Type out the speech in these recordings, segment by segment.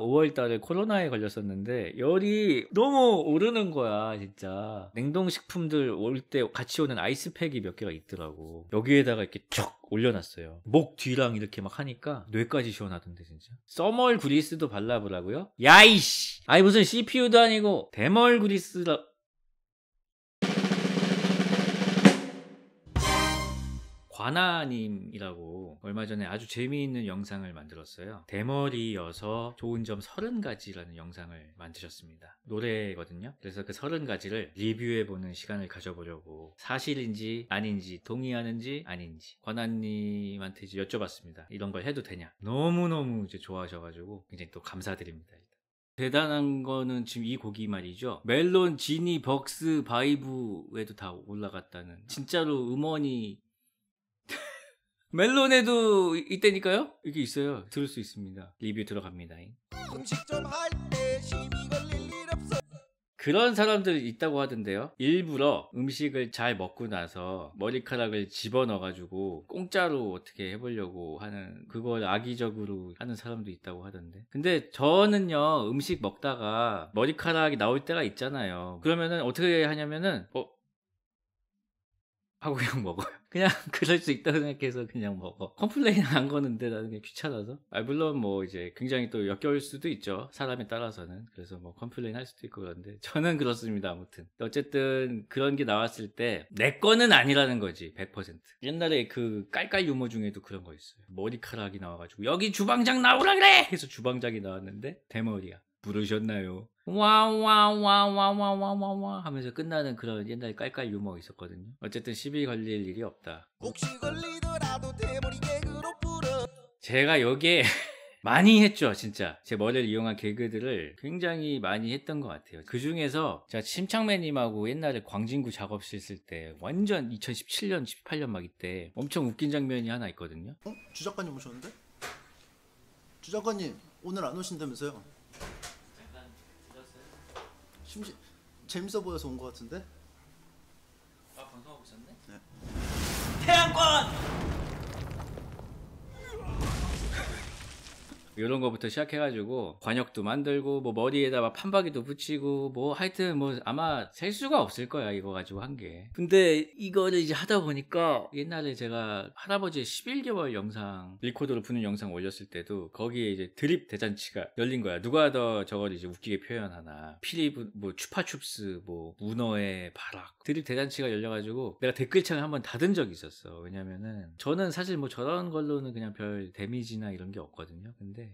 5월달에 코로나에 걸렸었는데 열이 너무 오르는 거야 진짜. 냉동식품들 올 때 같이 오는 아이스팩이 몇 개가 있더라고. 여기에다가 이렇게 쭉 올려놨어요. 목 뒤랑 이렇게 막 하니까 뇌까지 시원하던데 진짜. 써멀 그리스도 발라보라고요? 야이씨! 아니 무슨 CPU도 아니고 데멀 그리스라. 관아님이라고 얼마 전에 아주 재미있는 영상을 만들었어요. 대머리여서 좋은 점 30가지라는 영상을 만드셨습니다. 노래거든요. 그래서 그 30가지를 리뷰해보는 시간을 가져보려고 사실인지 아닌지 동의하는지 아닌지 관아님한테 이제 여쭤봤습니다. 이런 걸 해도 되냐. 너무너무 이제 좋아하셔가지고 굉장히 또 감사드립니다. 대단한 거는 지금 이 곡이 말이죠. 멜론, 지니, 벅스, 바이브에도 다 올라갔다는. 진짜로 음원이 멜론에도 있다니까요? 이게 있어요. 들을 수 있습니다. 리뷰 들어갑니다. 음식점 할 때 시비 걸릴 일 없어. 그런 사람들 있다고 하던데요. 일부러 음식을 잘 먹고 나서 머리카락을 집어넣어가지고 공짜로 어떻게 해보려고 하는, 그걸 악의적으로 하는 사람도 있다고 하던데. 근데 저는요, 음식 먹다가 머리카락이 나올 때가 있잖아요. 그러면은 어떻게 하냐면은 하고 그냥 먹어요. 그냥 그럴 수 있다고 생각해서 그냥 먹어. 컴플레인 안 거는데 나는 그냥 귀찮아서. 물론 뭐 이제 굉장히 또 역겨울 수도 있죠. 사람에 따라서는. 그래서 뭐 컴플레인 할 수도 있고 그런데 저는 그렇습니다. 아무튼 어쨌든 그런 게 나왔을 때 내 거는 아니라는 거지. 100%. 옛날에 그 깔깔 유머 중에도 그런 거 있어요. 머리카락이 나와가지고 여기 주방장 나오라 그래! 해서 주방장이 나왔는데 대머리야. 부르셨나요? 와와와와와와와 하면서 끝나는 그런 옛날 깔깔 유머 있었거든요. 어쨌든 시비 걸릴 일이 없다. 혹시 걸리더라도 대머리 개그로 풀어. 제가 여기에 많이 했죠. 진짜 제 머리를 이용한 개그들을 굉장히 많이 했던 것 같아요. 그 중에서 제가 침착맨님하고 옛날에 광진구 작업실 있을 때 완전 2017년 18년 막 이때 엄청 웃긴 장면이 하나 있거든요. 주 작가님 오셨는데? 주 작가님 오늘 안 오신다면서요? 재밌어 보여서 온 것 같은데? 아, 방송하고 있었네? 네. 태양권! 이런 거부터 시작해가지고 관역도 만들고 뭐 머리에다 막 판박이도 붙이고 뭐 하여튼 뭐 아마 셀 수가 없을 거야 이거 가지고 한 게. 근데 이거를 이제 하다 보니까 옛날에 제가 할아버지의 11개월 영상 리코더로 부는 영상 올렸을 때도 거기에 이제 드립 대잔치가 열린 거야. 누가 더 저걸 이제 웃기게 표현하나. 필리프 뭐 추파춥스 뭐 문어의 발악 드립 대잔치가 열려가지고 내가 댓글창을 한번 닫은 적이 있었어. 왜냐면은 저는 사실 뭐 저런 걸로는 그냥 별 데미지나 이런 게 없거든요. 근데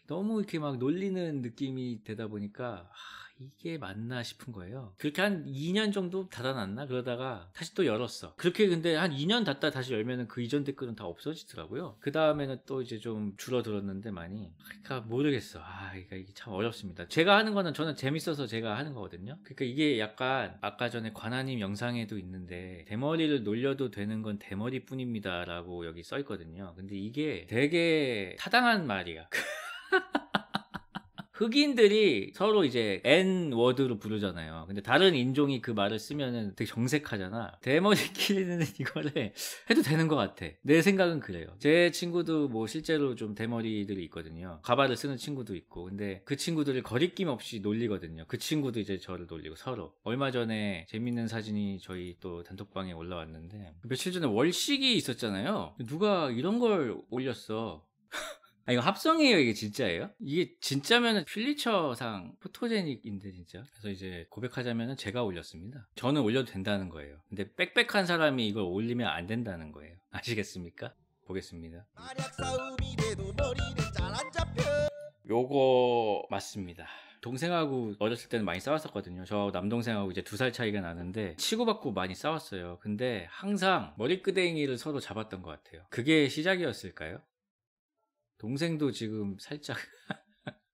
너무 이렇게 막 놀리는 느낌이 되다 보니까 이게 맞나 싶은 거예요. 그렇게 한 2년 정도 닫아놨나? 그러다가 다시 또 열었어. 그렇게 근데 한 2년 닫다 다시 열면은 그 이전 댓글은 다 없어지더라고요. 그 다음에는 또 이제 좀 줄어들었는데 많이. 그러니까 모르겠어. 그러니까 이게 참 어렵습니다. 제가 하는 거는 저는 재밌어서 제가 하는 거거든요. 그러니까 이게 약간 아까 전에 관아님 영상에도 있는데 대머리를 놀려도 되는 건 대머리뿐입니다 라고 여기 써있거든요. 근데 이게 되게 타당한 말이야. 흑인들이 서로 이제 N워드로 부르잖아요. 근데 다른 인종이 그 말을 쓰면은 되게 정색하잖아. 대머리끼리는 이거를 해도 되는 것 같아. 내 생각은 그래요. 제 친구도 뭐 실제로 좀 대머리들이 있거든요. 가발을 쓰는 친구도 있고. 근데 그 친구들을 거리낌 없이 놀리거든요. 그 친구도 이제 저를 놀리고 서로. 얼마 전에 재밌는 사진이 저희 또 단톡방에 올라왔는데 며칠 전에 월식이 있었잖아요. 누가 이런 걸 올렸어. 이거 합성이에요? 이게 진짜예요? 이게 진짜면은 필리처상 포토제닉인데 진짜. 그래서 이제 고백하자면은 제가 올렸습니다. 저는 올려도 된다는 거예요. 근데 빽빽한 사람이 이걸 올리면 안 된다는 거예요. 아시겠습니까? 보겠습니다. 요거 맞습니다. 동생하고 어렸을 때는 많이 싸웠었거든요. 저 남동생하고 이제 2살 차이가 나는데 치고받고 많이 싸웠어요. 근데 항상 머리끄댕이를 서로 잡았던 것 같아요. 그게 시작이었을까요? 동생도 지금 살짝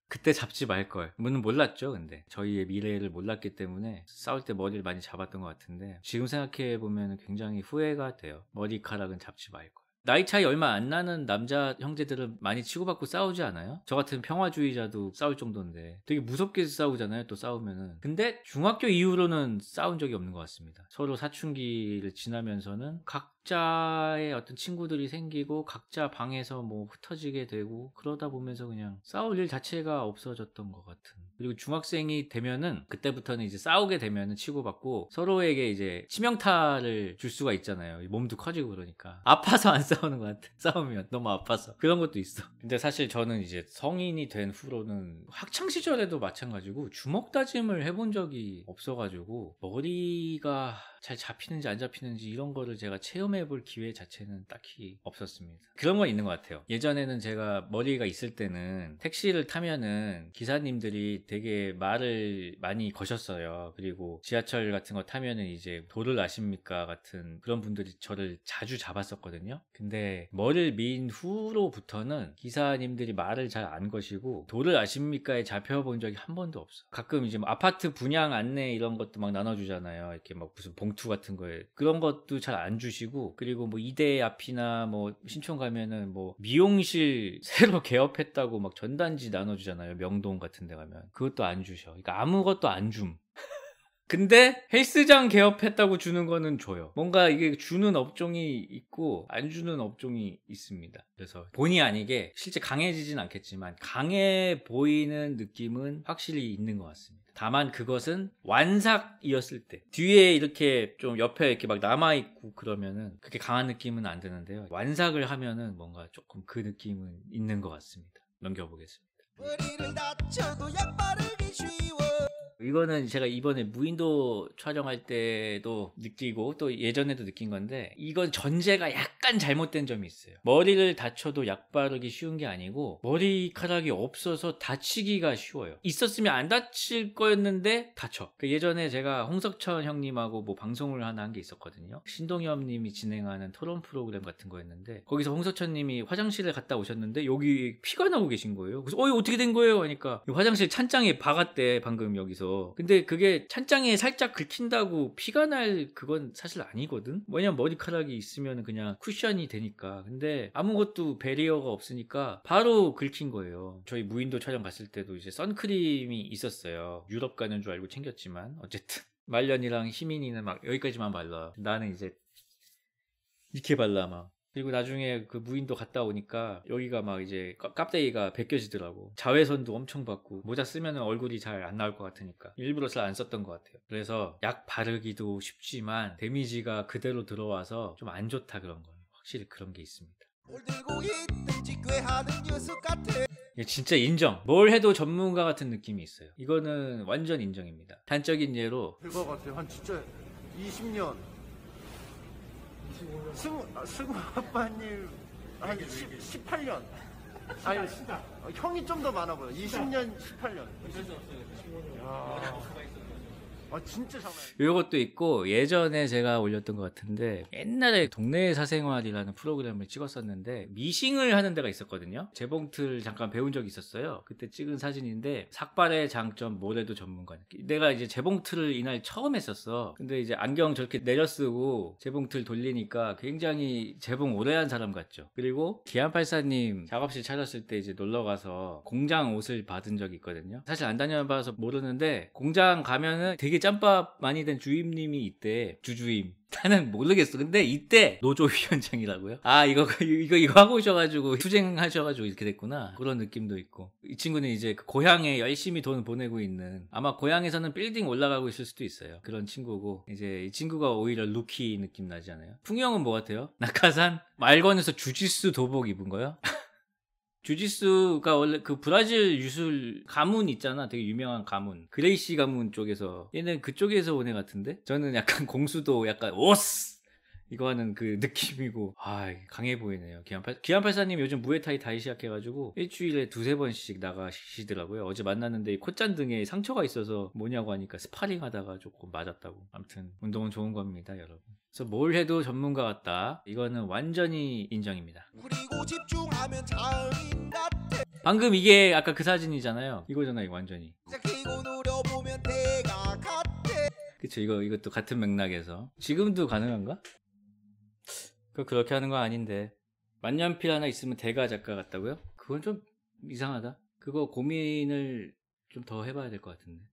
그때 잡지 말걸. 물론 몰랐죠. 근데 저희의 미래를 몰랐기 때문에 싸울 때 머리를 많이 잡았던 것 같은데 지금 생각해보면 굉장히 후회가 돼요. 머리카락은 잡지 말걸. 나이 차이 얼마 안 나는 남자 형제들은 많이 치고받고 싸우지 않아요? 저 같은 평화주의자도 싸울 정도인데 되게 무섭게 싸우잖아요. 또 싸우면은. 근데 중학교 이후로는 싸운 적이 없는 것 같습니다. 서로 사춘기를 지나면서는 각 각자의 어떤 친구들이 생기고 각자 방에서 뭐 흩어지게 되고 그러다 보면서 그냥 싸울 일 자체가 없어졌던 것 같은. 그리고 중학생이 되면은 그때부터는 이제 싸우게 되면은 치고받고 서로에게 이제 치명타를 줄 수가 있잖아요. 몸도 커지고 그러니까 아파서 안 싸우는 것 같아. 싸우면 너무 아파서 그런 것도 있어. 근데 사실 저는 이제 성인이 된 후로는 학창 시절에도 마찬가지고 주먹 다짐을 해본 적이 없어가지고 머리가 잘 잡히는지 안 잡히는지 이런 거를 제가 체험해 볼 기회 자체는 딱히 없었습니다. 그런 건 있는 것 같아요. 예전에는 제가 머리가 있을 때는 택시를 타면은 기사님들이 되게 말을 많이 거셨어요. 그리고 지하철 같은 거 타면은 이제 도를 아십니까 같은 그런 분들이 저를 자주 잡았었거든요. 근데 머리를 민 후로부터는 기사님들이 말을 잘 안 거시고 도를 아십니까에 잡혀본 적이 한 번도 없어. 가끔 이제 뭐 아파트 분양 안내 이런 것도 막 나눠주잖아요. 이렇게 막 무슨 봉투 같은 거에 그런 것도 잘 안 주시고, 그리고 뭐 이대 앞이나 뭐 신촌 가면은 뭐 미용실 새로 개업했다고 막 전단지 나눠주잖아요. 명동 같은 데 가면 그것도 안 주셔. 그러니까 아무것도 안 줌. 근데 헬스장 개업했다고 주는 거는 줘요. 뭔가 이게 주는 업종이 있고 안 주는 업종이 있습니다. 그래서 본의 아니게 실제 강해지진 않겠지만 강해 보이는 느낌은 확실히 있는 것 같습니다. 다만 그것은 완삭이었을 때 뒤에 이렇게 좀 옆에 이렇게 막 남아있고 그러면은 그렇게 강한 느낌은 안 드는데요. 완삭을 하면은 뭔가 조금 그 느낌은 있는 것 같습니다. 넘겨보겠습니다. 머리를 다쳐도 약 바르기 쉬워. 이거는 제가 이번에 무인도 촬영할 때도 느끼고 또 예전에도 느낀 건데, 이건 전제가 약간 잘못된 점이 있어요. 머리를 다쳐도 약 바르기 쉬운 게 아니고 머리카락이 없어서 다치기가 쉬워요. 있었으면 안 다칠 거였는데 다쳐. 예전에 제가 홍석천 형님하고 뭐 방송을 하나 한 게 있었거든요. 신동엽 님이 진행하는 토론 프로그램 같은 거였는데 거기서 홍석천 님이 화장실에 갔다 오셨는데 여기 피가 나고 계신 거예요. 그래서 이거 어떻게 된 거예요? 하니까 화장실 찬장에 박았대 방금 여기서. 근데 그게 찬장에 살짝 긁힌다고 피가 날 그건 사실 아니거든. 왜냐면 머리카락이 있으면 그냥 쿠션이 되니까. 근데 아무것도 배리어가 없으니까 바로 긁힌 거예요. 저희 무인도 촬영 갔을 때도 이제 선크림이 있었어요. 유럽 가는 줄 알고 챙겼지만 어쨌든 말년이랑 희민이는 막 여기까지만 발라. 나는 이제 이렇게 발라 막. 그리고 나중에 그 무인도 갔다 오니까 여기가 막 이제 깝대기가 벗겨지더라고. 자외선도 엄청 받고 모자 쓰면 얼굴이 잘 안 나올 것 같으니까 일부러 잘 안 썼던 것 같아요. 그래서 약 바르기도 쉽지만 데미지가 그대로 들어와서 좀 안 좋다 그런 거예요. 확실히 그런 게 있습니다. 뭘 들고 있든지 꾀하는 녀석 같아. 진짜 인정. 뭘 해도 전문가 같은 느낌이 있어요. 이거는 완전 인정입니다. 단적인 예로 그거 같아요. 한 진짜 20년. 승우 아빠님 한 18년. 아니 형이 좀 더 많아 보여. 20년, 18년. 아 진짜 장난. 이것도 있고, 예전에 제가 올렸던 것 같은데 옛날에 동네 사생활이라는 프로그램을 찍었었는데 미싱을 하는 데가 있었거든요. 재봉틀 잠깐 배운 적이 있었어요. 그때 찍은 사진인데 삭발의 장점 뭐래도 전문가. 내가 이제 재봉틀을 이날 처음 했었어. 근데 이제 안경 저렇게 내려쓰고 재봉틀 돌리니까 굉장히 재봉 오래 한 사람 같죠. 그리고 기안84님 작업실 찾았을 때 이제 놀러가서 공장 옷을 받은 적이 있거든요. 사실 안 다녀봐서 모르는데 공장 가면은 되게 짬밥 많이 된 주임님이 있대. 주주임. 나는 모르겠어. 근데 이때 노조위원장이라고요? 아 이거 하고 오셔가지고 투쟁하셔가지고 이렇게 됐구나. 그런 느낌도 있고. 이 친구는 이제 그 고향에 열심히 돈 보내고 있는, 아마 고향에서는 빌딩 올라가고 있을 수도 있어요. 그런 친구고, 이제 이 친구가 오히려 루키 느낌 나지 않아요? 풍이 형은 뭐 같아요? 낙하산? 말건에서 주짓수 도복 입은 거요? 주짓수가 원래 그 브라질 유술 가문 있잖아. 되게 유명한 가문. 그레이시 가문 쪽에서. 얘는 그쪽에서 온 애 같은데? 저는 약간 공수도 약간 오스! 이거 하는 그 느낌이고. 아, 강해 보이네요. 기안84님 요즘 무에타이 다이 시작해가지고 일주일에 2-3번씩 나가시더라고요. 어제 만났는데 콧잔 등에 상처가 있어서 뭐냐고 하니까 스파링 하다가 조금 맞았다고. 아무튼 운동은 좋은 겁니다, 여러분. 그래서 뭘 해도 전문가 같다. 이거는 완전히 인정입니다. 그리고 집중하면 장인 같아. 방금 이게 아까 그 사진이잖아요. 이거잖아요, 이거 완전히. 키고 누려보면 대가 같아. 그쵸, 이것도 같은 맥락에서. 지금도 가능한가? 그렇게 하는 거 아닌데. 만년필 하나 있으면 대가 작가 같다고요? 그건 좀 이상하다. 그거 고민을 좀 더 해봐야 될 것 같은데.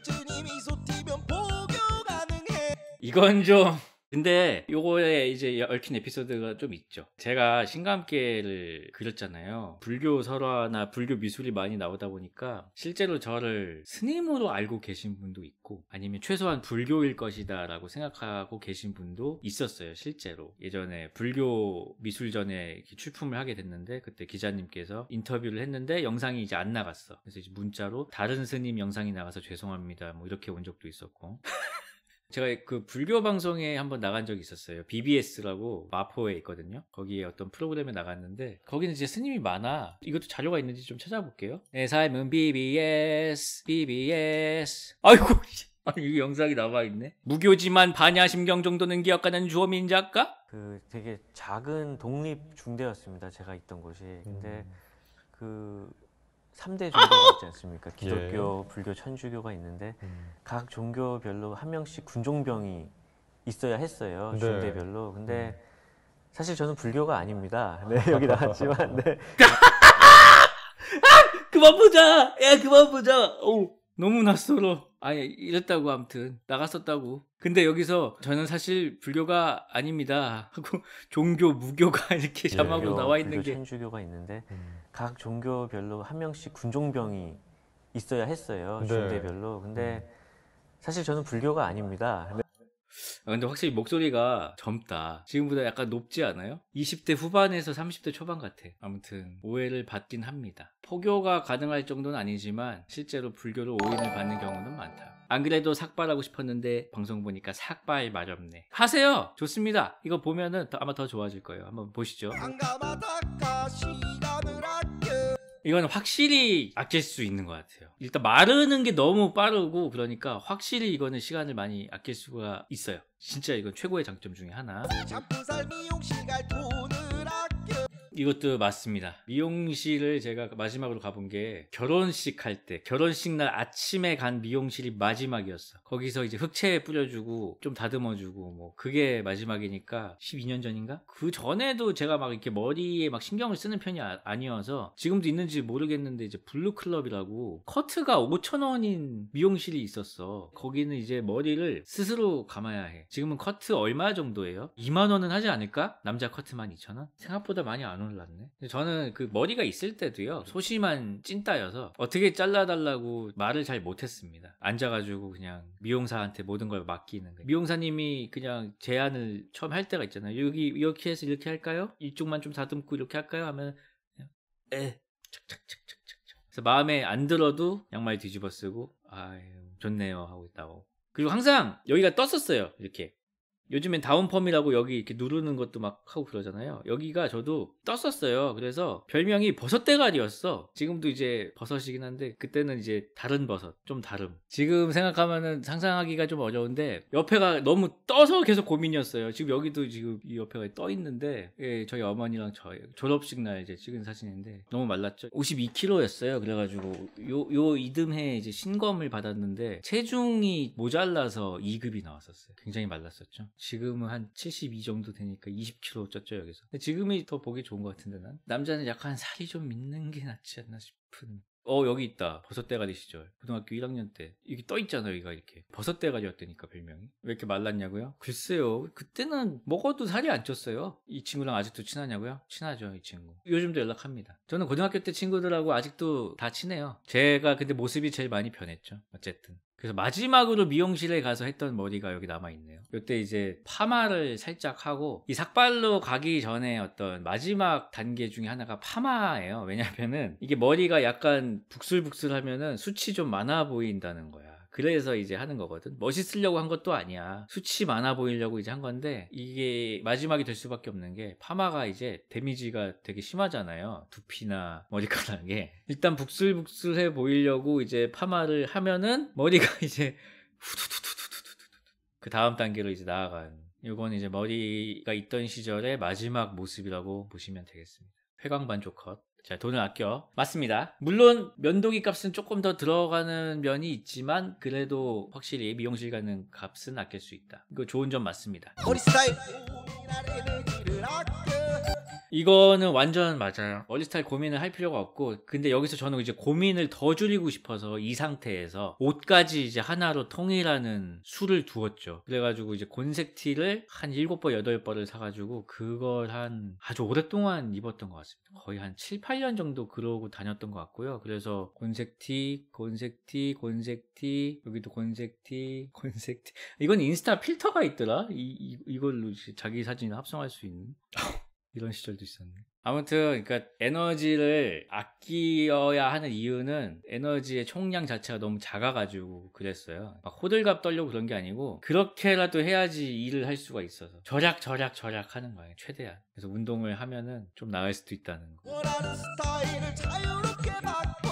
주님이 솟티면 포교 가능해. 이건 좀 근데 요거에 이제 얽힌 에피소드가 좀 있죠. 제가 신과 함께를 그렸잖아요. 불교 설화나 불교 미술이 많이 나오다 보니까 실제로 저를 스님으로 알고 계신 분도 있고 아니면 최소한 불교일 것이다 라고 생각하고 계신 분도 있었어요. 실제로 예전에 불교 미술전에 이렇게 출품을 하게 됐는데 그때 기자님께서 인터뷰를 했는데 영상이 이제 안 나갔어. 그래서 이제 문자로 다른 스님 영상이 나가서 죄송합니다 뭐 이렇게 온 적도 있었고 제가 그 불교 방송에 한번 나간 적이 있었어요. BBS라고 마포에 있거든요. 거기에 어떤 프로그램에 나갔는데 거기는 이제 스님이 많아. 이것도 자료가 있는지 좀 찾아볼게요. 내 삶은 BBS 아이고 아니 이 영상이 남아있네. 무교지만 반야심경 정도는 기억하는 주호민 작가? 그 되게 작은 독립 중대였습니다. 제가 있던 곳이. 근데 그 3대 종교가 있지 않습니까? 기독교, 불교, 천주교가 있는데 각 종교별로 한 명씩 군종병이 있어야 했어요. 네. 중대별로. 근데 사실 저는 불교가 아닙니다. 네, 여기 나왔지만 네. 그만 보자. 야 그만 보자. 너무 낯설어. 아니 이랬다고 아무튼 나갔었다고. 근데 여기서 저는 사실 불교가 아닙니다 하고 종교 무교가 이렇게 자막으로 나와 있는 불교, 게 천주교가 있는데 각 종교별로 한 명씩 군종병이 있어야 했어요. 네. 중대별로. 근데 사실 저는 불교가 아닙니다. 네. 근데 확실히 목소리가 젊다. 지금보다 약간 높지 않아요? 20대 후반에서 30대 초반 같아. 아무튼 오해를 받긴 합니다. 포교가 가능할 정도는 아니지만 실제로 불교로 오인을 받는 경우는 많다. 안 그래도 삭발하고 싶었는데 방송 보니까 삭발 마렵네. 하세요. 좋습니다. 이거 보면은 아마 더 좋아질 거예요. 한번 보시죠. անգ가마다카 시간을 아껴 이거는 확실히 아낄 수 있는 것 같아요. 일단 마르는 게 너무 빠르고 그러니까 확실히 이거는 시간을 많이 아낄 수가 있어요. 진짜 이건 최고의 장점 중에 하나. 샴푸살 미용실 갈 돈을 아껴 이것도 맞습니다. 미용실을 제가 마지막으로 가본 게 결혼식 할 때, 결혼식 날 아침에 간 미용실이 마지막이었어. 거기서 이제 흑채 뿌려주고 좀 다듬어주고 뭐 그게 마지막이니까 12년 전인가? 그 전에도 제가 막 이렇게 머리에 막 신경을 쓰는 편이 아니어서 지금도 있는지 모르겠는데 이제 블루클럽이라고 커트가 5,000원인 미용실이 있었어. 거기는 이제 머리를 스스로 감아야 해. 지금은 커트 얼마 정도예요? 2만 원은 하지 않을까? 남자 커트만 2,000원? 생각보다 많이 안 올랐네. 저는 그 머리가 있을 때도요 소심한 찐따여서 어떻게 잘라달라고 말을 잘 못했습니다. 앉아가지고 그냥 미용사한테 모든 걸 맡기는 거예요. 미용사님이 그냥 제안을 처음 할 때가 있잖아요. 여기 이렇게 해서 이렇게 할까요? 이쪽만 좀 다듬고 이렇게 할까요? 하면 그냥 착착착착착. 그래서 마음에 안 들어도 양말 뒤집어 쓰고 아유 좋네요 하고 있다고. 그리고 항상 여기가 떴었어요. 이렇게 요즘엔 다운펌이라고 여기 이렇게 누르는 것도 막 하고 그러잖아요. 여기가 저도 떴었어요. 그래서 별명이 버섯대가리였어. 지금도 이제 버섯이긴 한데 그때는 이제 다른 버섯, 좀 다름. 지금 생각하면은 상상하기가 좀 어려운데 옆에가 너무 떠서 계속 고민이었어요. 지금 여기도 지금 이 옆에가 떠 있는데 예, 저희 어머니랑 저희 졸업식 날 이제 찍은 사진인데 너무 말랐죠. 52kg였어요. 그래가지고 요 이듬해 이제 신검을 받았는데 체중이 모자라서 2급이 나왔었어요. 굉장히 말랐었죠. 지금은 한 72 정도 되니까 20kg 쪘죠 여기서. 근데 지금이 더 보기 좋은 것 같은데 난 남자는 약간 살이 좀 있는 게 낫지 않나 싶은. 여기 있다. 버섯대가리 시절 고등학교 1학년 때 이게 떠있잖아요. 여기가 이렇게 버섯대가리였다니까 별명이. 왜 이렇게 말랐냐고요? 글쎄요 그때는 먹어도 살이 안 쪘어요. 이 친구랑 아직도 친하냐고요? 친하죠 이 친구. 요즘도 연락합니다. 저는 고등학교 때 친구들하고 아직도 다 친해요. 제가 근데 모습이 제일 많이 변했죠 어쨌든. 그래서 마지막으로 미용실에 가서 했던 머리가 여기 남아있네요. 이때 이제 파마를 살짝 하고 이 삭발로 가기 전에 어떤 마지막 단계 중에 하나가 파마예요. 왜냐면은 이게 머리가 약간 북슬북슬하면은 숱이 좀 많아 보인다는 거야. 그래서 이제 하는 거거든. 멋있으려고 한 것도 아니야. 숱이 많아 보이려고 이제 한 건데 이게 마지막이 될 수밖에 없는 게 파마가 이제 데미지가 되게 심하잖아요. 두피나 머리카락에. 일단 북슬북슬해 보이려고 이제 파마를 하면은 머리가 이제 그 다음 단계로 이제 나아가는. 이건 이제 머리가 있던 시절의 마지막 모습이라고 보시면 되겠습니다. 회광반조 컷. 자, 돈을 아껴. 맞습니다. 물론 면도기 값은 조금 더 들어가는 면이 있지만 그래도 확실히 미용실 가는 값은 아낄 수 있다. 이거 좋은 점 맞습니다. 머리 스타일 고민할 에너지를 아껴 이거는 완전 맞아요. 머리 스타일 고민을 할 필요가 없고, 근데 여기서 저는 이제 고민을 더 줄이고 싶어서 이 상태에서 옷까지 이제 하나로 통일하는 수를 두었죠. 그래가지고 이제 곤색 티를 한 7벌 8벌을 사가지고 그걸 한 아주 오랫동안 입었던 것 같습니다. 거의 한 7, 8년 정도 그러고 다녔던 것 같고요. 그래서 곤색 티, 곤색 티, 곤색 티, 여기도 곤색 티, 곤색 티. 이건 인스타 필터가 있더라. 이걸로 자기 사진을 합성할 수 있는 이런 시절도 있었네. 아무튼 그러니까 에너지를 아껴야 하는 이유는 에너지의 총량 자체가 너무 작아가지고 그랬어요. 막 호들갑 떨려고 그런 게 아니고 그렇게라도 해야지 일을 할 수가 있어서 절약 하는 거예요. 최대한. 그래서 운동을 하면은 좀 나을 수도 있다는 거. 원하는 스타일을 자유롭게 바꿔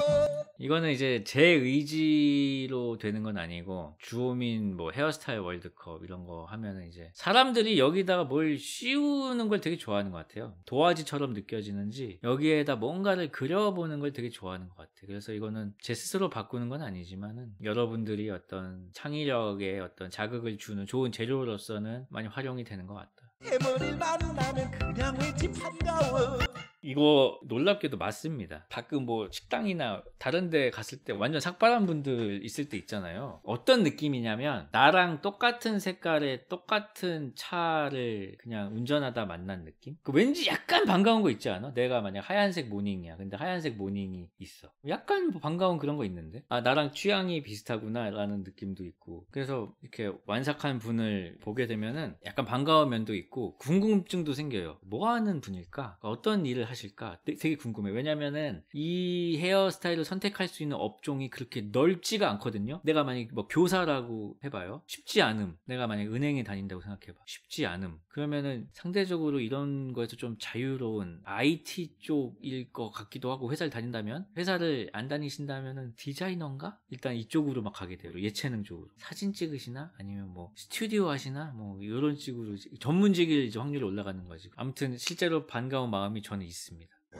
이거는 이제 제 의지로 되는 건 아니고 주호민 뭐 헤어스타일 월드컵 이런 거 하면은 이제 사람들이 여기다가 뭘 씌우는 걸 되게 좋아하는 것 같아요. 도화지처럼 느껴지는지 여기에다 뭔가를 그려보는 걸 되게 좋아하는 것 같아요. 그래서 이거는 제 스스로 바꾸는 건 아니지만은 여러분들이 어떤 창의력에 어떤 자극을 주는 좋은 재료로서는 많이 활용이 되는 것 같다. 해머리를 만나면 그냥 왠지 반가워 이거 놀랍게도 맞습니다. 가끔 뭐 식당이나 다른 데 갔을 때 완전 삭발한 분들 있을 때 있잖아요. 어떤 느낌이냐면 나랑 똑같은 색깔의 똑같은 차를 그냥 운전하다 만난 느낌? 그 왠지 약간 반가운 거 있지 않아? 내가 만약 하얀색 모닝이야. 근데 하얀색 모닝이 있어. 약간 뭐 반가운 그런 거 있는데? 아, 나랑 취향이 비슷하구나 라는 느낌도 있고. 그래서 이렇게 완삭한 분을 보게 되면은 약간 반가운 면도 있고 궁금증도 생겨요. 뭐 하는 분일까? 어떤 일을 하실까? 되게 궁금해. 왜냐면은 이 헤어스타일을 선택할 수 있는 업종이 그렇게 넓지가 않거든요. 내가 만약 뭐 교사라고 해봐요. 쉽지 않음. 내가 만약 은행에 다닌다고 생각해봐. 쉽지 않음. 그러면은 상대적으로 이런 거에서 좀 자유로운 IT 쪽일 것 같기도 하고 회사를 다닌다면 회사를 안 다니신다면은 디자이너인가? 일단 이쪽으로 막 가게 돼요. 예체능 쪽으로. 사진 찍으시나? 아니면 뭐 스튜디오 하시나? 뭐 이런 식으로 전문직일 이제 확률이 올라가는 거지. 아무튼 실제로 반가운 마음이 저는 있습니다.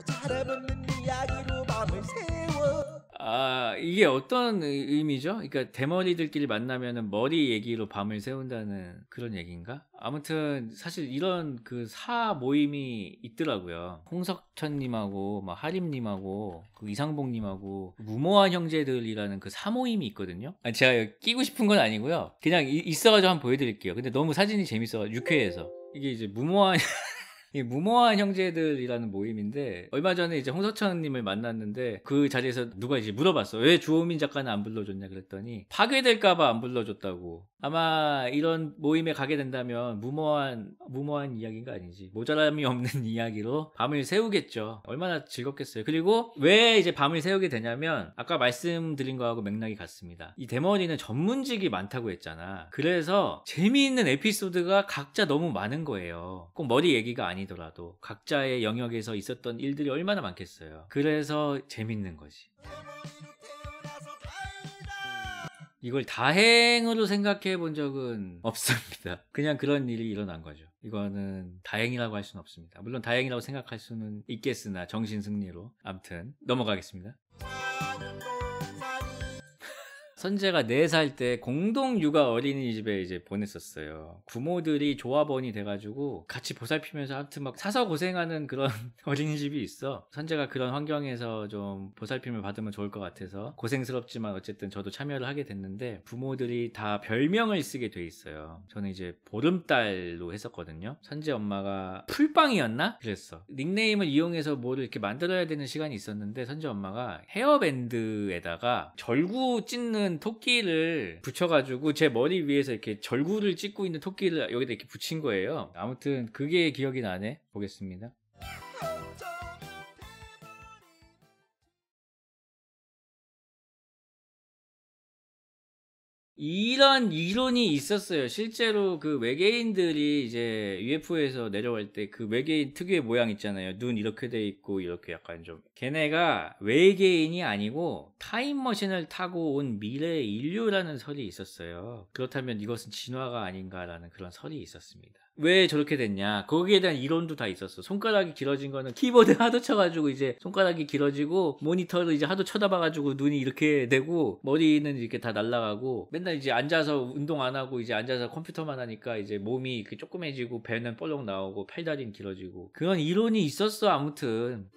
잘해보는 이야기로 밤을 세워 아, 이게 어떤 의미죠? 그러니까 대머리들끼리 만나면은 머리 얘기로 밤을 새운다는 그런 얘기인가? 아무튼 사실 이런 그 사 모임이 있더라고요. 홍석천님하고 막 하림님하고 그 이상봉님하고 무모한 형제들이라는 그 사모임이 있거든요. 아니, 제가 끼고 싶은 건 아니고요. 그냥 있어가지고 한번 보여드릴게요. 근데 너무 사진이 재밌어가지고 유쾌해서 이게 이제 무모한 이 무모한 형제들이라는 모임인데 얼마 전에 이제 홍석천님을 만났는데 그 자리에서 누가 이제 물어봤어. 왜 주호민 작가는 안 불러줬냐 그랬더니 파괴될까봐 안 불러줬다고. 아마 이런 모임에 가게 된다면 무모한 이야기가 아니지. 모자람이 없는 이야기로 밤을 새우겠죠. 얼마나 즐겁겠어요. 그리고 왜 이제 밤을 새우게 되냐면 아까 말씀드린 거하고 맥락이 같습니다. 이 대머리는 전문직이 많다고 했잖아. 그래서 재미있는 에피소드가 각자 너무 많은 거예요. 꼭 머리 얘기가 아니더라도 각자의 영역에서 있었던 일들이 얼마나 많겠어요. 그래서 재밌는 거지. 이걸 다행으로 생각해 본 적은 없습니다. 그냥 그런 일이 일어난 거죠. 이거는 다행이라고 할 수는 없습니다. 물론 다행이라고 생각할 수는 있겠으나 정신승리로. 아무튼 넘어가겠습니다. 선재가 4살 때 공동 육아 어린이집에 이제 보냈었어요. 부모들이 조합원이 돼가지고 같이 보살피면서 하여튼 막 사서 고생하는 그런 어린이집이 있어. 선재가 그런 환경에서 좀 보살핌을 받으면 좋을 것 같아서 고생스럽지만 어쨌든 저도 참여를 하게 됐는데 부모들이 다 별명을 쓰게 돼 있어요. 저는 이제 보름달로 했었거든요. 선재 엄마가 풀빵이었나? 그랬어. 닉네임을 이용해서 뭐를 이렇게 만들어야 되는 시간이 있었는데 선재 엄마가 헤어밴드에다가 절구 찢는 토끼를 붙여가지고 제 머리 위에서 이렇게 절구를 찢고 있는 토끼를 여기다 이렇게 붙인 거예요. 아무튼 그게 기억이 나네. 보겠습니다. 이런 이론이 있었어요. 실제로 그 외계인들이 이제 UFO에서 내려올 때 그 외계인 특유의 모양 있잖아요. 눈 이렇게 돼 있고 이렇게 약간 좀 걔네가 외계인이 아니고 타임머신을 타고 온 미래 인류라는 설이 있었어요. 그렇다면 이것은 진화가 아닌가라는 그런 설이 있었습니다. 왜 저렇게 됐냐, 거기에 대한 이론도 다 있었어. 손가락이 길어진 거는 키보드 하도 쳐가지고 이제 손가락이 길어지고 모니터를 이제 하도 쳐다봐가지고 눈이 이렇게 되고 머리는 이렇게 다 날아가고 맨날 이제 앉아서 운동 안 하고 이제 앉아서 컴퓨터만 하니까 이제 몸이 이렇게 조그매지고 배는 볼록 나오고 팔다리는 길어지고 그런 이론이 있었어. 아무튼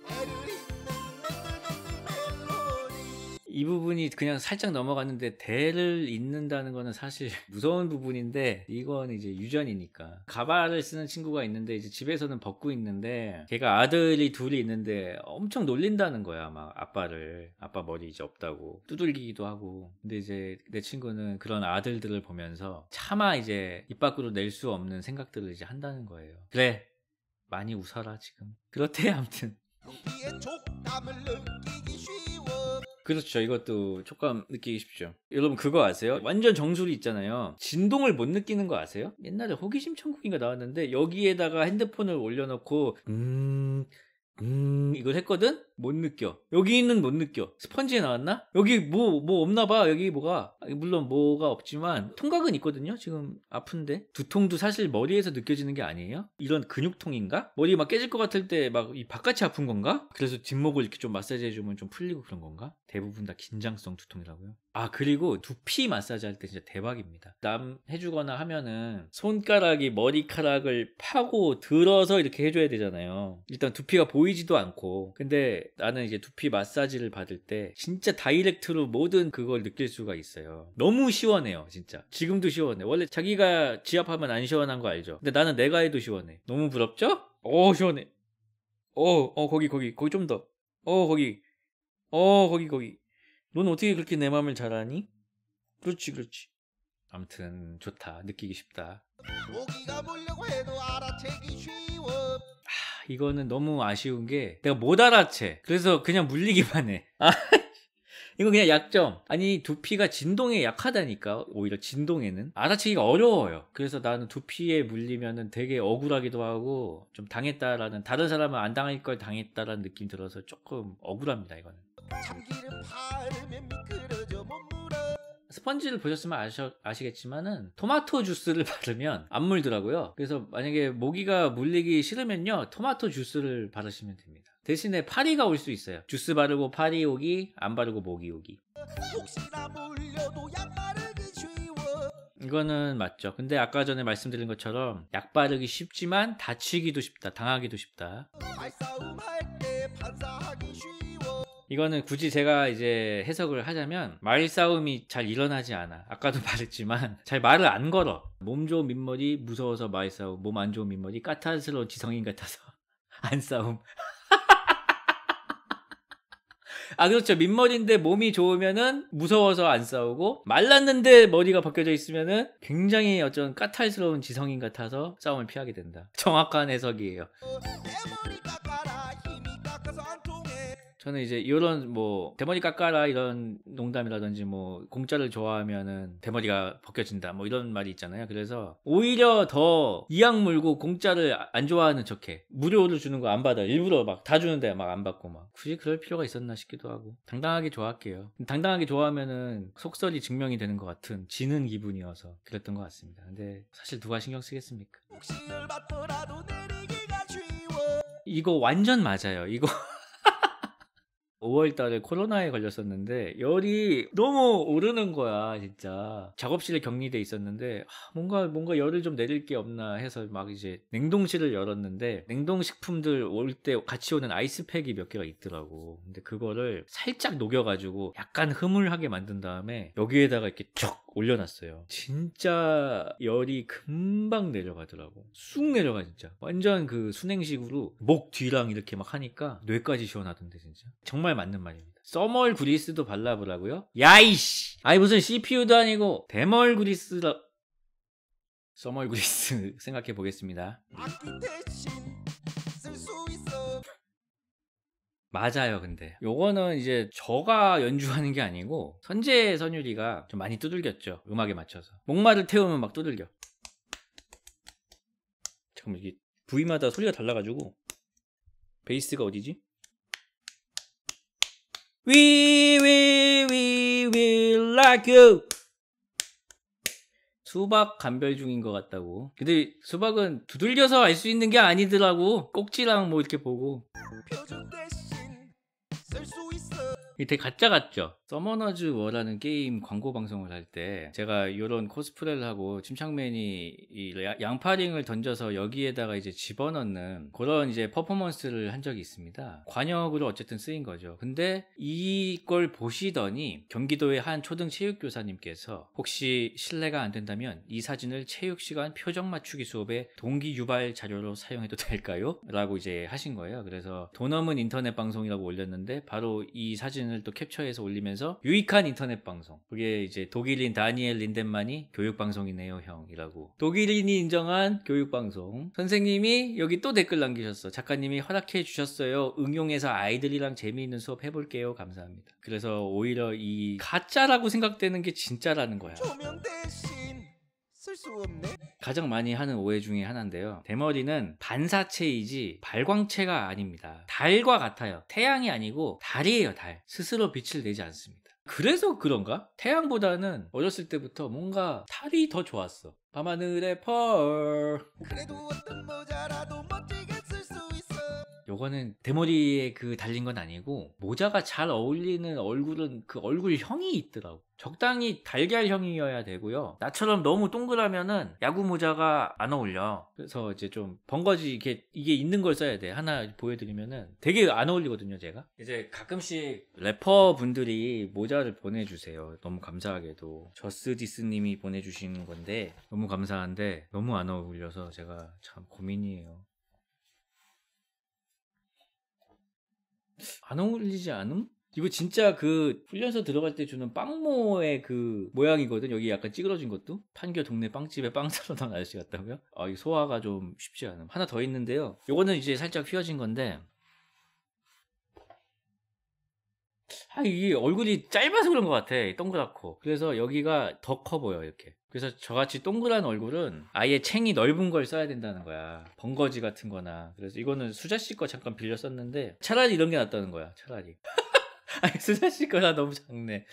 이 부분이 그냥 살짝 넘어갔는데 대를 잇는다는 거는 사실 무서운 부분인데 이건 이제 유전이니까. 가발을 쓰는 친구가 있는데 이제 집에서는 벗고 있는데 걔가 아들이 둘이 있는데 엄청 놀린다는 거야. 막 아빠를, 아빠 머리 이제 없다고 두들기기도 하고. 근데 이제 내 친구는 그런 아들들을 보면서 차마 이제 입 밖으로 낼 수 없는 생각들을 이제 한다는 거예요. 그래, 많이 웃어라 지금. 그렇대. 아무튼 여기에 촉감을 느끼기 쉬워. 그렇죠. 이것도 촉감 느끼기 쉽죠. 여러분 그거 아세요? 완전 정수리 있잖아요. 진동을 못 느끼는 거 아세요? 옛날에 호기심 천국인가 나왔는데 여기에다가 핸드폰을 올려놓고 이걸 했거든? 못 느껴. 여기는 못 느껴. 스펀지에 나왔나? 여기 뭐 없나 봐. 여기 뭐가. 물론 뭐가 없지만 통각은 있거든요. 지금 아픈데. 두통도 사실 머리에서 느껴지는 게 아니에요? 이런 근육통인가? 머리 막 깨질 것 같을 때 막 이 바깥이 아픈 건가? 그래서 뒷목을 이렇게 좀 마사지 해주면 좀 풀리고 그런 건가? 대부분 다 긴장성 두통이라고요. 아, 그리고 두피 마사지 할 때 진짜 대박입니다. 남 해주거나 하면은 손가락이 머리카락을 파고 들어서 이렇게 해줘야 되잖아요. 일단 두피가 보이지도 않고. 근데 나는 이제 두피 마사지를 받을 때 진짜 다이렉트로 모든 그걸 느낄 수가 있어요. 너무 시원해요 진짜. 지금도 시원해. 원래 자기가 지압하면 안 시원한 거 알죠? 근데 나는 내가 해도 시원해. 너무 부럽죠? 시원해. 거기 좀 더. 거기. 넌 어떻게 그렇게 내 맘을 잘 아니? 그렇지. 아무튼 좋다. 느끼기 쉽다. 모기가 물려고 해도 알아채기 쉬워. 이거는 너무 아쉬운 게 내가 못 알아채. 그래서 그냥 물리기만 해. 이거 그냥 약점. 아니 두피가 진동에 약하다니까. 오히려 진동에는 알아채기가 어려워요. 그래서 나는 두피에 물리면은 되게 억울하기도 하고 좀 당했다라는, 다른 사람은 안 당할 걸 당했다라는 느낌 들어서 조금 억울합니다. 이거는. 참기름 바르면 미끄러져 못 물어. 스펀지를 보셨으면 아시겠지만은 토마토 주스를 바르면 안 물더라고요. 그래서 만약에 모기가 물리기 싫으면요 토마토 주스를 바르시면 됩니다. 대신에 파리가 올 수 있어요. 주스 바르고 파리 오기, 안 바르고 모기 오기. 혹시나 물려도 약 바르기 쉬워. 이거는 맞죠. 근데 아까 전에 말씀드린 것처럼 약 바르기 쉽지만 다치기도 쉽다, 당하기도 쉽다. 말싸움 할 때 반사하기 쉬워. 이거는 굳이 제가 이제 해석을 하자면 말싸움이 잘 일어나지 않아. 아까도 말했지만 잘 말을 안 걸어. 몸 좋은 민머리 무서워서 말싸움, 몸 안 좋은 민머리 까탈스러운 지성인 같아서 안 싸움. 그렇죠. 민머리인데 몸이 좋으면은 무서워서 안 싸우고, 말랐는데 머리가 벗겨져 있으면은 굉장히 어떤 까탈스러운 지성인 같아서 싸움을 피하게 된다. 정확한 해석이에요. 내 머리 깎아라 힘이 깎아서 안 통해. 저는 이제 이런 뭐 대머리 깎아라 이런 농담이라든지 뭐 공짜를 좋아하면은 대머리가 벗겨진다 뭐 이런 말이 있잖아요. 그래서 오히려 더 이악 물고 공짜를 안 좋아하는 척해. 무료로 주는 거 안 받아. 일부러 막 다 주는데 막 안 받고 막. 굳이 그럴 필요가 있었나 싶기도 하고. 당당하게 좋아할게요. 당당하게 좋아하면은 속설이 증명이 되는 것 같은 지는 기분이어서 그랬던 것 같습니다. 근데 사실 누가 신경 쓰겠습니까? 혹시 열받더라도 내리기가 쉬워. 이거 완전 맞아요. 이거 5월 달에 코로나에 걸렸었는데 열이 너무 오르는 거야 진짜. 작업실에 격리돼 있었는데 뭔가 열을 좀 내릴 게 없나 해서 막 이제 냉동실을 열었는데 냉동식품들 올 때 같이 오는 아이스팩이 몇 개가 있더라고. 근데 그거를 살짝 녹여가지고 약간 흐물하게 만든 다음에 여기에다가 이렇게 쫙 올려놨어요. 진짜 열이 금방 내려가더라고. 쑥 내려가 진짜. 완전 그 순행식으로 목 뒤랑 이렇게 막 하니까 뇌까지 시원하던데 진짜. 정말 맞는 말입니다. 써멀 그리스도 발라보라고요? 야이씨! 아니 무슨 CPU도 아니고 데멀 그리스라. 써멀 그리스 생각해 보겠습니다. 악기 대신 쓸 수 있어. 맞아요. 근데 요거는 이제 저가 연주하는 게 아니고 선재 선율이가 좀 많이 두들겼죠. 음악에 맞춰서. 목마를 태우면 막 두들겨. 잠깐만, 이게 부위마다 소리가 달라가지고. 베이스가 어디지? We like you. 수박 감별 중인 것 같다고. 근데 수박은 두들겨서 알 수 있는 게 아니더라고. 꼭지랑 뭐 이렇게 보고. 표준 대신 쓸 수 있어. 이게 되게 가짜 같죠? 서머너즈 워라는 게임 광고 방송을 할 때 제가 이런 코스프레를 하고 침착맨이 이 양파링을 던져서 여기에다가 이제 집어넣는 그런 이제 퍼포먼스를 한 적이 있습니다. 관역으로 어쨌든 쓰인 거죠. 근데 이걸 보시더니 경기도의 한 초등 체육교사님께서 혹시 실례가 안 된다면 이 사진을 체육시간 표정 맞추기 수업에 동기 유발 자료로 사용해도 될까요? 라고 이제 하신 거예요. 그래서 돈 없는 인터넷 방송이라고 올렸는데 바로 이 사진을 또 캡처해서 올리면서 유익한 인터넷 방송, 그게 이제 독일인 다니엘 린덴만이 교육방송이네요 형이라고, 독일인이 인정한 교육방송. 선생님이 여기 또 댓글 남기셨어. 작가님이 허락해 주셨어요. 응용해서 아이들이랑 재미있는 수업 해볼게요. 감사합니다. 그래서 오히려 이 가짜라고 생각되는 게 진짜라는 거야. 조명 대신 쓸 수 없네. 가장 많이 하는 오해 중에 하나인데요. 대머리는 반사체이지 발광체가 아닙니다. 달과 같아요. 태양이 아니고 달이에요. 달. 스스로 빛을 내지 않습니다. 그래서 그런가? 태양보다는 어렸을 때부터 뭔가 달이 더 좋았어. 밤하늘의 펄. 그래도 어떤 모자라도 멋지게 쓸 수 있어. 요거는 대머리에 그 달린 건 아니고 모자가 잘 어울리는 얼굴은 그 얼굴형이 있더라고. 적당히 달걀형이어야 되고요. 나처럼 너무 동그라면은 야구 모자가 안 어울려. 그래서 이제 좀 번거지 이게 있는 걸 써야 돼. 하나 보여드리면은 되게 안 어울리거든요, 제가. 이제 가끔씩 래퍼 분들이 모자를 보내주세요. 너무 감사하게도. 저스디스님이 보내주시는 건데 너무 감사한데 너무 안 어울려서 제가 참 고민이에요. 안 어울리지 않음? 이거 진짜 그 훈련소 들어갈 때 주는 빵모의 그 모양이거든. 여기 약간 찌그러진 것도. 판교 동네 빵집에 빵 사러 나온 아저씨 같다고요? 아, 이 소화가 좀 쉽지 않음. 하나 더 있는데요. 요거는 이제 살짝 휘어진 건데, 아, 이게 얼굴이 짧아서 그런 것 같아. 동그랗고. 그래서 여기가 더 커 보여, 이렇게. 그래서 저같이 동그란 얼굴은 아예 챙이 넓은 걸 써야 된다는 거야. 번거지 같은 거나. 그래서 이거는 수자씨 거 잠깐 빌려 썼는데 차라리 이런 게 낫다는 거야. 차라리. 아니, 수자씨 거라 너무 작네.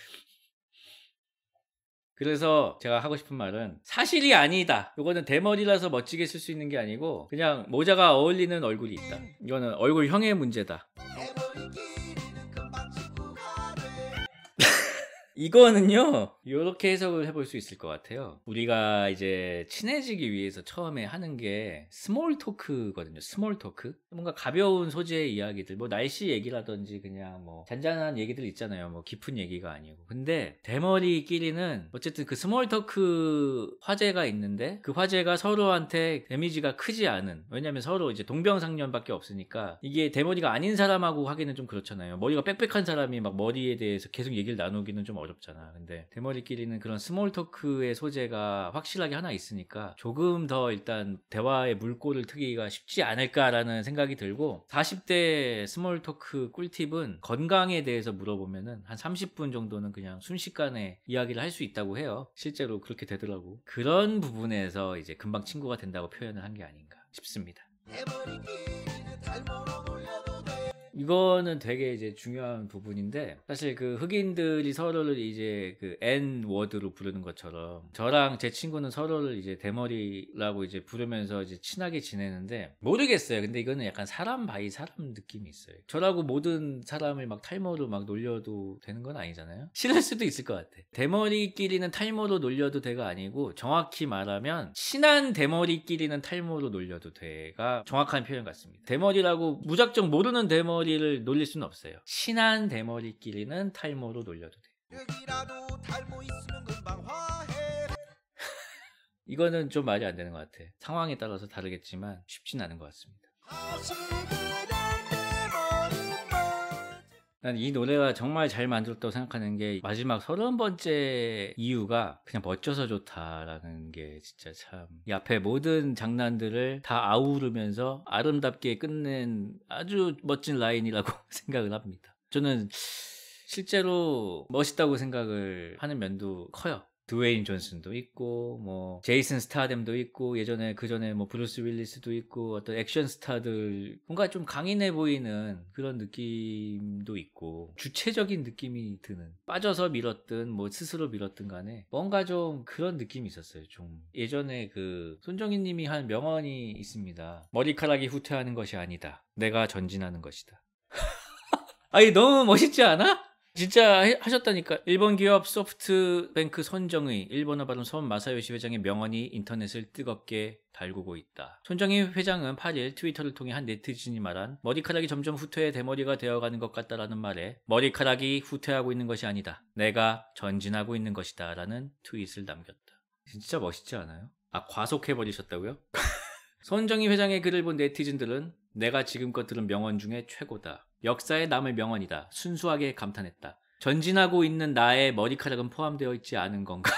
그래서 제가 하고 싶은 말은 사실이 아니다. 이거는 대머리라서 멋지게 쓸 수 있는 게 아니고 그냥 모자가 어울리는 얼굴이 있다. 이거는 얼굴형의 문제다. 대머리 길이는 금방 친구가 돼. 이거는요, 이렇게 해석을 해볼 수 있을 것 같아요. 우리가 이제 친해지기 위해서 처음에 하는 게 스몰 토크거든요. 스몰 토크. 뭔가 가벼운 소재의 이야기들, 뭐 날씨 얘기라든지 그냥 뭐 잔잔한 얘기들 있잖아요. 뭐 깊은 얘기가 아니고. 근데 대머리끼리는 어쨌든 그 스몰 토크 화제가 있는데 그 화제가 서로한테 데미지가 크지 않은, 왜냐면 서로 이제 동병상련밖에 없으니까 이게 대머리가 아닌 사람하고 하기는 좀 그렇잖아요. 머리가 빽빽한 사람이 막 머리에 대해서 계속 얘기를 나누기는 좀 어렵잖아. 근데 대머리끼리는 그런 스몰 토크의 소재가 확실하게 하나 있으니까 조금 더 일단 대화의 물꼬를 트기가 쉽지 않을까라는 생각이 들고, 40대 스몰 토크 꿀팁은 건강에 대해서 물어보면은 한 30분 정도는 그냥 순식간에 이야기를 할 수 있다고 해요. 실제로 그렇게 되더라고. 그런 부분에서 이제 금방 친구가 된다고 표현을 한 게 아닌가 싶습니다. 대머리 길이는 탈모로 놀려도 돼. 이거는 되게 이제 중요한 부분인데, 사실 그 흑인들이 서로를 이제 그 N워드로 부르는 것처럼 저랑 제 친구는 서로를 이제 대머리라고 이제 부르면서 이제 친하게 지내는데, 모르겠어요. 근데 이거는 약간 사람 바이 사람 느낌이 있어요. 저라고 모든 사람을 막 탈모로 막 놀려도 되는 건 아니잖아요. 싫을 수도 있을 것 같아. 대머리끼리는 탈모로 놀려도 돼가 아니고, 정확히 말하면 친한 대머리끼리는 탈모로 놀려도 돼가 정확한 표현 같습니다. 대머리라고 무작정 모르는 대머리를 놀릴 수는 없어요. 친한 대머리끼리는 탈모로 놀려도 돼. 여기라도 탈모 있으면 금방 화해. 이거는 좀 말이 안 되는 것 같아. 상황에 따라서 다르겠지만 쉽진 않은 것 같습니다. 다시 그냥 대머리만. 난 이 노래가 정말 잘 만들었다고 생각하는 게, 마지막 30번째 이유가 그냥 멋져서 좋다라는 게 진짜 참, 이 앞에 모든 장난들을 다 아우르면서 아름답게 끝낸 아주 멋진 라인이라고 생각을 합니다. 저는 실제로 멋있다고 생각을 하는 면도 커요. 드웨인 존슨도 있고 뭐 제이슨 스타뎀도 있고 예전에 그전에 뭐 브루스 윌리스도 있고 어떤 액션 스타들 뭔가 좀 강인해 보이는 그런 느낌도 있고 주체적인 느낌이 드는 빠져서 밀었든 뭐 스스로 밀었든 간에 뭔가 좀 그런 느낌이 있었어요. 좀 예전에 그 손정희 님이 한 명언이 있습니다. 머리카락이 후퇴하는 것이 아니다. 내가 전진하는 것이다. 아니 너무 멋있지 않아? 진짜 하셨다니까. 일본 기업 소프트뱅크 손정의, 일본어 발음 손 마사요시 회장의 명언이 인터넷을 뜨겁게 달구고 있다. 손정의 회장은 8일 트위터를 통해 한 네티즌이 말한 머리카락이 점점 후퇴해 대머리가 되어가는 것 같다라는 말에 머리카락이 후퇴하고 있는 것이 아니다. 내가 전진하고 있는 것이다 라는 트윗을 남겼다. 진짜 멋있지 않아요? 아, 과속해버리셨다고요? 손정희 회장의 글을 본 네티즌들은 내가 지금껏 들은 명언 중에 최고다. 역사에 남을 명언이다. 순수하게 감탄했다. 전진하고 있는 나의 머리카락은 포함되어 있지 않은 건가?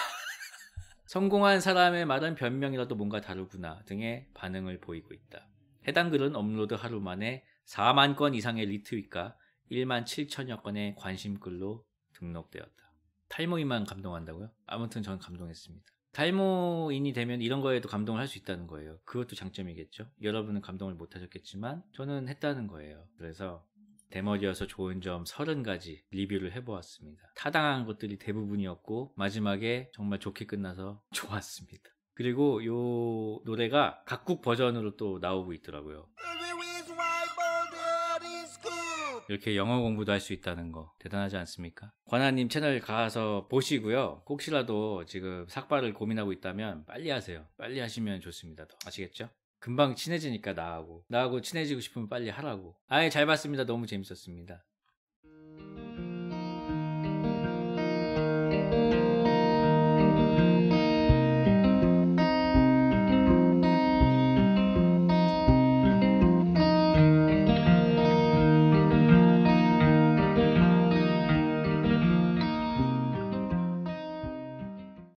성공한 사람의 말은 변명이라도 뭔가 다르구나 등의 반응을 보이고 있다. 해당 글은 업로드 하루 만에 4만 건 이상의 리트윗과 1만 7천여 건의 관심글로 등록되었다. 탈모인만 감동한다고요? 아무튼 전 감동했습니다. 탈모인이 되면 이런 거에도 감동을 할 수 있다는 거예요. 그것도 장점이겠죠. 여러분은 감동을 못 하셨겠지만 저는 했다는 거예요. 그래서 대머리여서 좋은 점 30가지 리뷰를 해보았습니다. 타당한 것들이 대부분이었고 마지막에 정말 좋게 끝나서 좋았습니다. 그리고 요 노래가 각국 버전으로 또 나오고 있더라고요. 이렇게 영어 공부도 할 수 있다는 거 대단하지 않습니까? 관아님 채널 가서 보시고요. 혹시라도 지금 삭발을 고민하고 있다면 빨리 하세요. 빨리 하시면 좋습니다. 아시겠죠? 금방 친해지니까 나하고 친해지고 싶으면 빨리 하라고. 아예 잘 봤습니다. 너무 재밌었습니다.